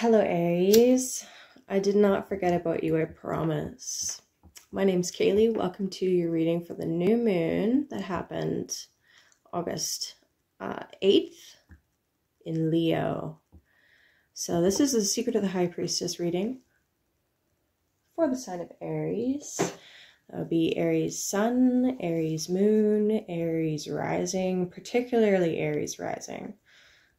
Hello Aries. I did not forget about you, I promise. My name's Kaylee. Welcome to your reading for the new moon that happened August 8th in Leo. So this is the Secret of the High Priestess reading for the sign of Aries. That would be Aries Sun, Aries Moon, Aries Rising, particularly Aries Rising.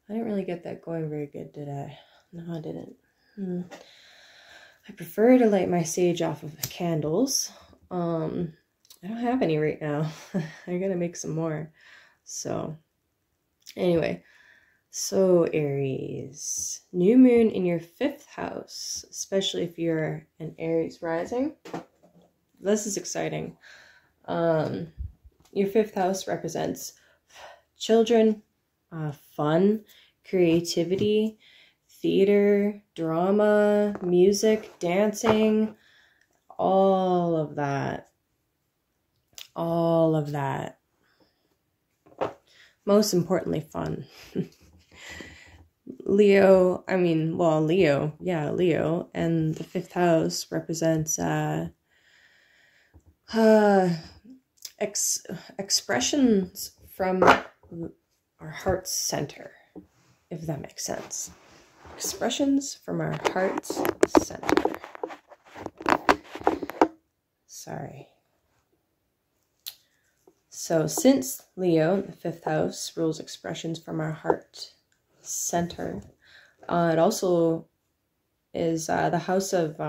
I didn't really get that going very good, did I? No, I didn't. I prefer to light my sage off of candles. I don't have any right now. I gotta make some more. So, anyway. So, Aries. New moon in your 5th house, especially if you're an Aries rising. This is exciting. Your 5th house represents children, fun, creativity, theater, drama, music, dancing, all of that. All of that. Most importantly, fun. Leo, yeah, Leo. And the 5th house represents expressions from our heart's center, if that makes sense. Expressions from our heart's center. Sorry. So since Leo, the 5th house, rules expressions from our heart center, it also is the house of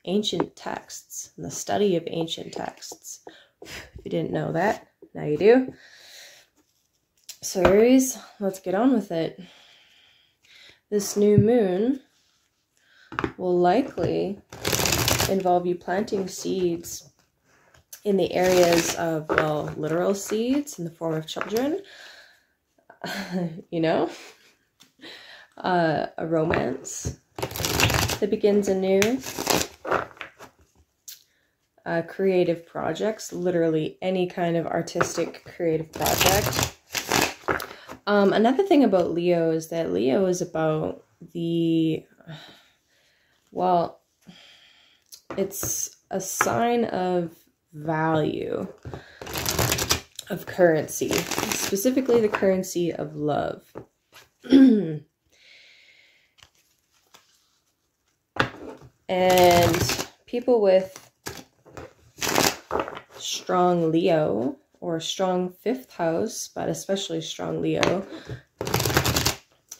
ancient texts, and the study of ancient texts. If you didn't know that, now you do. So Aries, let's get on with it. This new moon will likely involve you planting seeds in the areas of, well, literal seeds in the form of children, you know, a romance that begins anew, creative projects, literally any kind of artistic creative project. Another thing about Leo is that Leo is about well, it's a sign of value, of currency, specifically the currency of love. And people with strong Leo or strong 5th house, but especially strong Leo,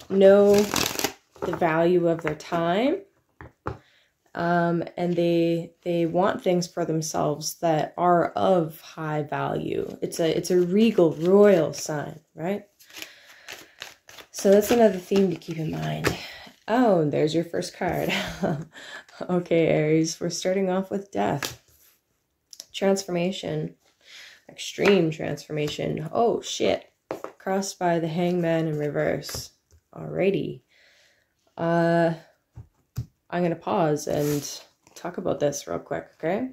know the value of their time, and they want things for themselves that are of high value. It's a regal, royal sign, right? So that's another theme to keep in mind. Oh, and there's your first card. Okay, Aries, we're starting off with death. Transformation. Extreme transformation. Oh, shit. Crossed by the Hangman in reverse. Alrighty. I'm going to pause and talk about this real quick, okay?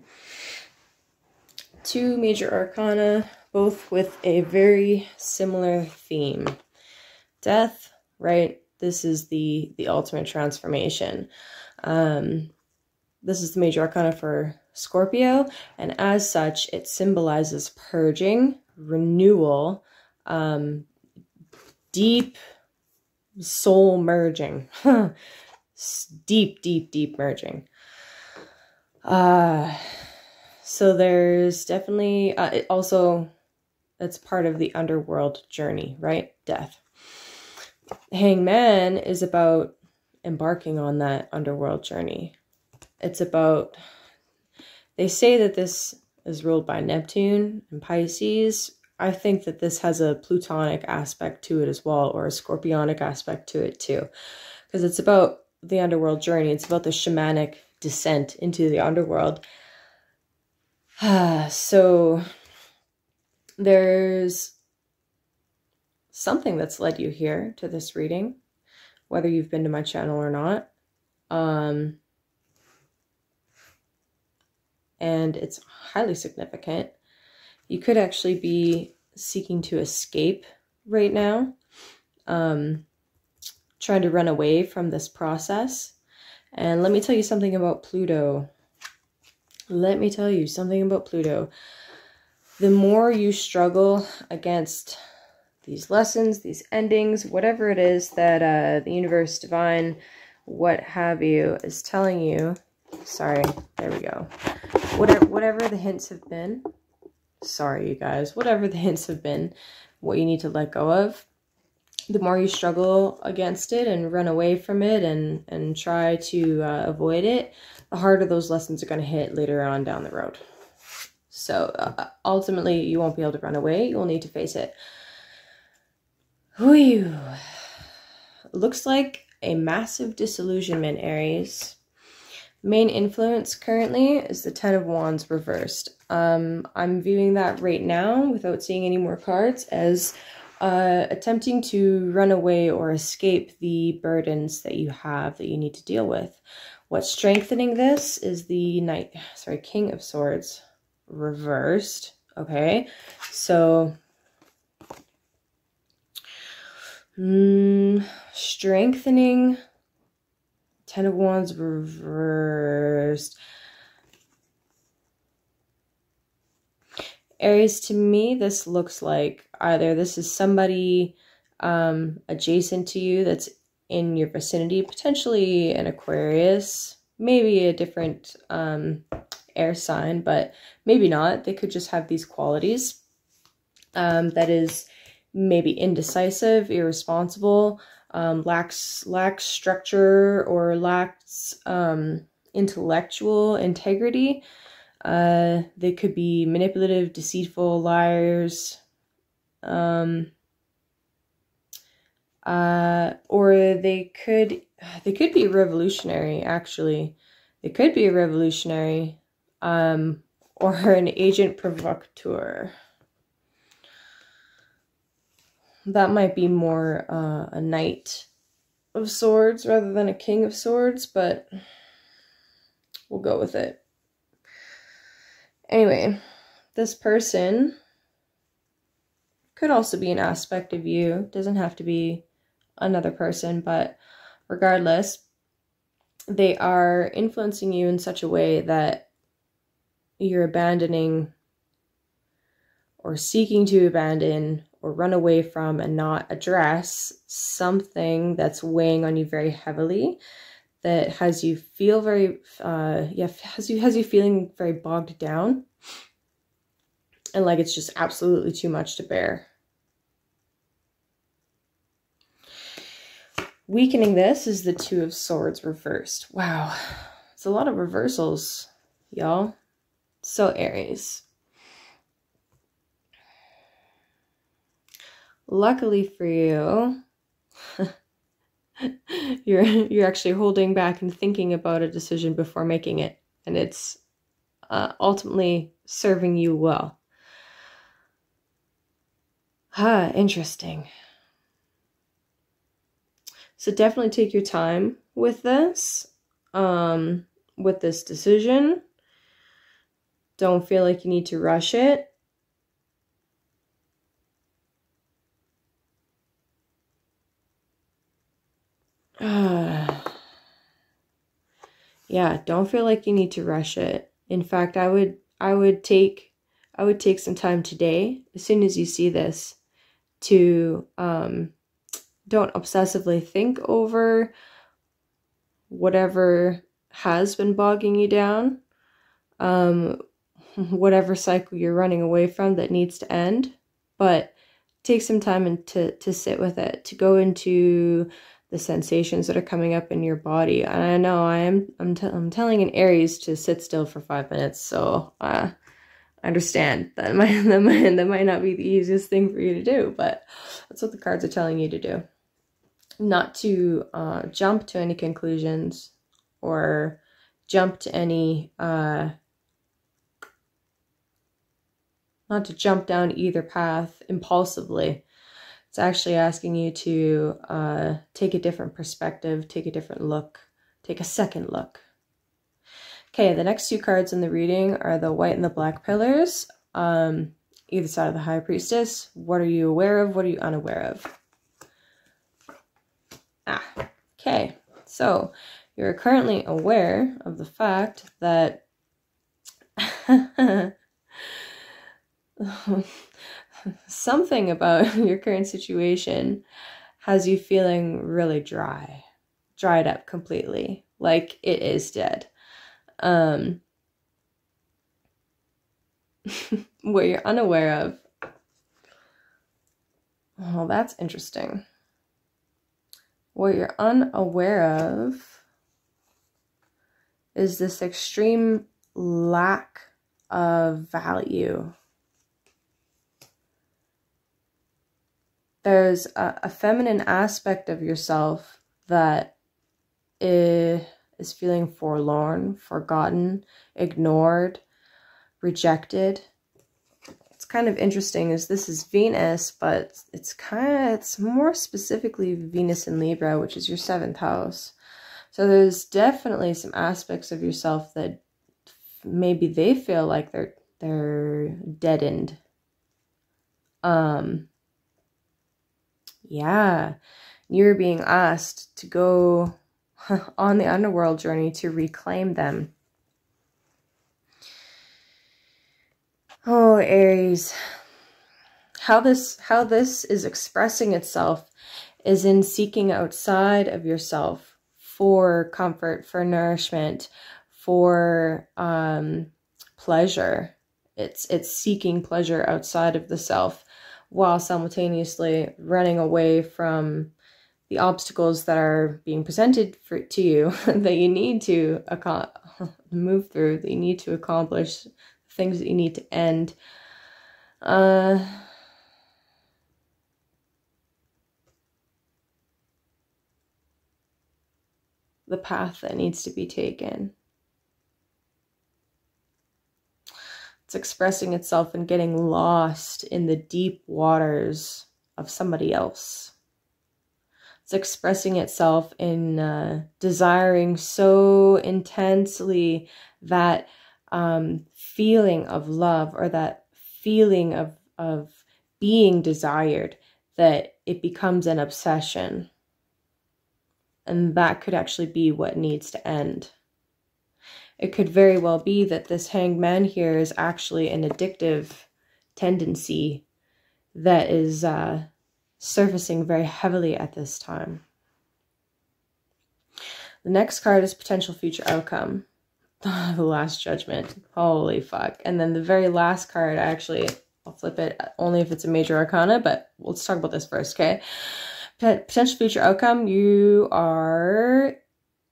2 major arcana, both with a very similar theme. Death, right? This is the ultimate transformation. This is the major arcana for Scorpio, and as such, it symbolizes purging, renewal, deep soul merging. Deep, deep, deep merging. So there's definitely, it's part of the underworld journey, right? Death. Hangman is about embarking on that underworld journey. It's about, they say that this is ruled by Neptune and Pisces. I think that this has a Plutonic aspect to it as well, or a Scorpionic aspect to it too. Because it's about the underworld journey. It's about the shamanic descent into the underworld. So there's something that's led you here to this reading, whether you've been to my channel or not. And it's highly significant. You could actually be seeking to escape right now, trying to run away from this process. And let me tell you something about Pluto. Let me tell you something about Pluto. The more you struggle against these lessons, these endings, whatever it is that the universe, divine, what have you, is telling you. Sorry, there we go. Whatever the hints have been. Sorry, you guys. Whatever the hints have been, what you need to let go of. The more you struggle against it and run away from it and try to avoid it, the harder those lessons are going to hit later on down the road. So ultimately, you won't be able to run away. You'll need to face it. Whew. Looks like a massive disillusionment, Aries. Main influence currently is the Ten of Wands reversed. I'm viewing that right now without seeing any more cards as attempting to run away or escape the burdens that you have that you need to deal with. What's strengthening this is the King of Swords reversed. Okay, so strengthening, Ten of Wands reversed. Aries, to me, this looks like either this is somebody adjacent to you that's in your vicinity, potentially an Aquarius, maybe a different air sign, but maybe not. They could just have these qualities. That is maybe indecisive, irresponsible, lacks structure or lacks intellectual integrity. They could be manipulative, deceitful, liars, or they could be revolutionary, actually. They could be a revolutionary, or an agent provocateur. That might be more a Knight of Swords rather than a King of Swords, but we'll go with it. Anyway, this person could also be an aspect of you. Doesn't have to be another person, but regardless, they are influencing you in such a way that you're abandoning or seeking to abandon or run away from and not address something that's weighing on you very heavily, that has you feel very, has you feeling very bogged down and like it's just absolutely too much to bear. Weakening this is the Two of Swords reversed. Wow, it's a lot of reversals, y'all. So Aries. Luckily for you, you're actually holding back and thinking about a decision before making it, and it's ultimately serving you well. Interesting. So definitely take your time with this decision. Don't feel like you need to rush it. Yeah, don't feel like you need to rush it. In fact, I would take some time today, as soon as you see this, to don't obsessively think over whatever has been bogging you down, whatever cycle you're running away from that needs to end, but take some time and to sit with it, to go into the sensations that are coming up in your body. And I know I'm telling an Aries to sit still for 5 minutes, so I understand that might not be the easiest thing for you to do, but that's what the cards are telling you to do. Not to jump to any conclusions or jump to any not to jump down either path impulsively. It's actually asking you to take a different perspective, take a different look, take a second look. Okay, the next two cards in the reading are the White and the Black Pillars, either side of the High Priestess. What are you aware of? What are you unaware of? Okay, so You're currently aware of the fact that something about your current situation has you feeling really dried up completely, like it is dead. What you're unaware of. Oh, that's interesting. What you're unaware of is this extreme lack of value. There's a feminine aspect of yourself that is feeling forlorn, forgotten, ignored, rejected. It's kind of interesting as this is Venus, but it's more specifically Venus in Libra, which is your 7th house. So there's definitely some aspects of yourself that maybe they feel like they're deadened. Yeah, you're being asked to go on the underworld journey to reclaim them. Oh, Aries, how this is expressing itself is in seeking outside of yourself for comfort, for nourishment, for pleasure. It's seeking pleasure outside of the self, while simultaneously running away from the obstacles that are being presented to you that you need to move through, that you need to accomplish, things that you need to end. The path that needs to be taken. It's expressing itself in getting lost in the deep waters of somebody else. It's expressing itself in desiring so intensely that feeling of love, or that feeling of being desired, that it becomes an obsession. And that could actually be what needs to end. It could very well be that this Hanged Man here is actually an addictive tendency that is surfacing very heavily at this time. The next card is potential future outcome. The Last Judgment. Holy fuck. And then the very last card, I'll flip it only if it's a major arcana, but let's talk about this first, okay? Potential future outcome, you are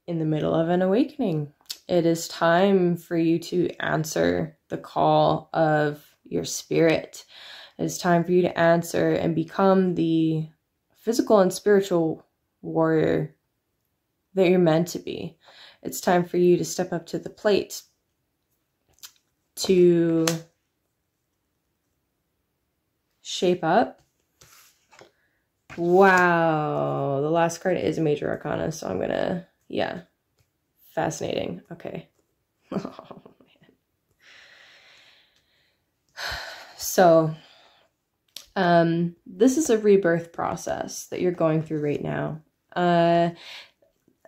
in the middle of an awakening. It is time for you to answer the call of your spirit. It is time for you to answer and become the physical and spiritual warrior that you're meant to be. It's time for you to step up to the plate, to shape up. Wow, the last card is a major arcana, so I'm gonna, yeah, fascinating. Okay. Oh, man. So, this is a rebirth process that you're going through right now.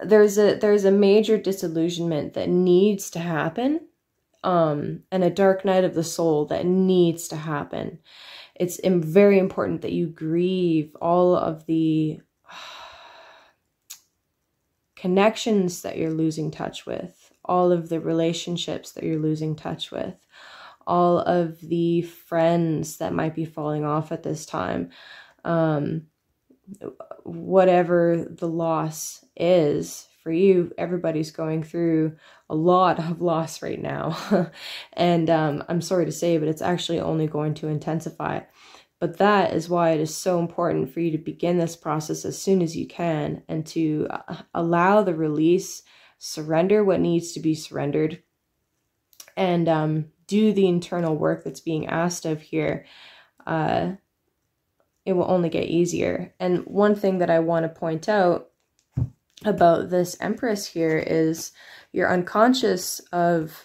There's a major disillusionment that needs to happen, and a dark night of the soul that needs to happen. It's very important that you grieve all of the connections that you're losing touch with, all of the relationships that you're losing touch with, all of the friends that might be falling off at this time. Whatever the loss is for you, everybody's going through a lot of loss right now. And I'm sorry to say, but it's actually only going to intensify. But that is why it is so important for you to begin this process as soon as you can, and to allow the release, surrender what needs to be surrendered, and do the internal work that's being asked of here. It will only get easier. And one thing that I want to point out about this Empress here is you're unconscious of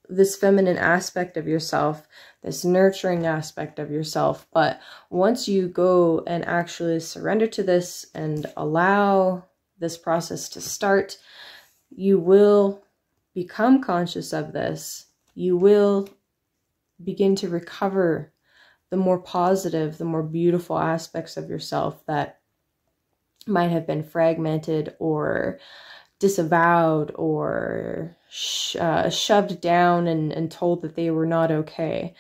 this feminine aspect of yourself, this nurturing aspect of yourself. But once you go and actually surrender to this and allow this process to start. You will become conscious of this. You will begin to recover the more positive, the more beautiful aspects of yourself that might have been fragmented or disavowed or shoved down and told that they were not okay.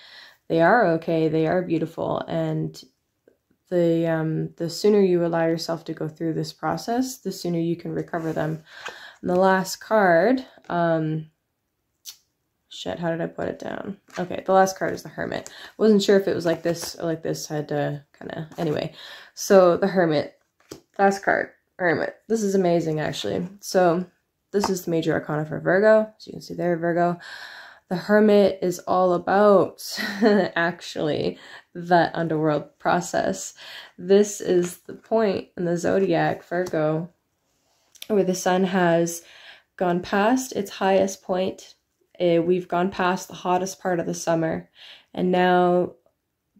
They are okay, they are beautiful, and the sooner you allow yourself to go through this process, the sooner you can recover them. And the last card, shit, how did I put it down? Okay, the last card is the Hermit. Wasn't sure if it was like this or like this. I had to kind of, anyway. So the Hermit, last card, Hermit. This is amazing, actually. So this is the major arcana for Virgo. So you can see there, Virgo. The Hermit is all about, actually, that underworld process. This is the point in the zodiac, Virgo, where the sun has gone past its highest point. We've gone past the hottest part of the summer, and now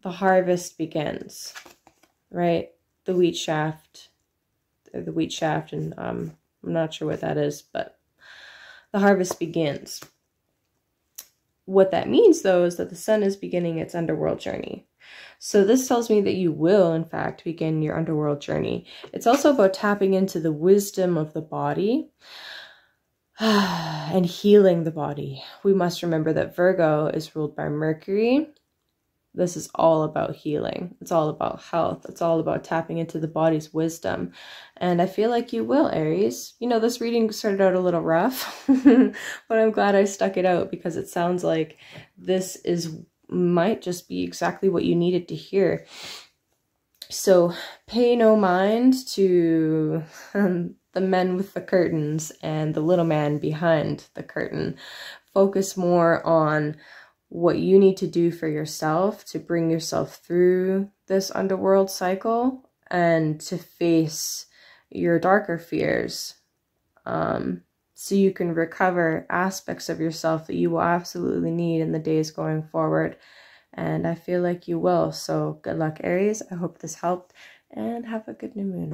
the harvest begins, right? The wheat shaft, and I'm not sure what that is, but the harvest begins. What that means, though, is that the sun is beginning its underworld journey. So this tells me that you will, in fact, begin your underworld journey. It's also about tapping into the wisdom of the body and healing the body. We must remember that Virgo is ruled by Mercury. This is all about healing. It's all about health. It's all about tapping into the body's wisdom. And I feel like you will, Aries. You know, this reading started out a little rough, but I'm glad I stuck it out because it sounds like this might just be exactly what you needed to hear. So pay no mind to the men with the curtains and the little man behind the curtain. Focus more on what you need to do for yourself to bring yourself through this underworld cycle and to face your darker fears, so you can recover aspects of yourself that you will absolutely need in the days going forward. And I feel like you will. So good luck, Aries. I hope this helped, and have a good new moon.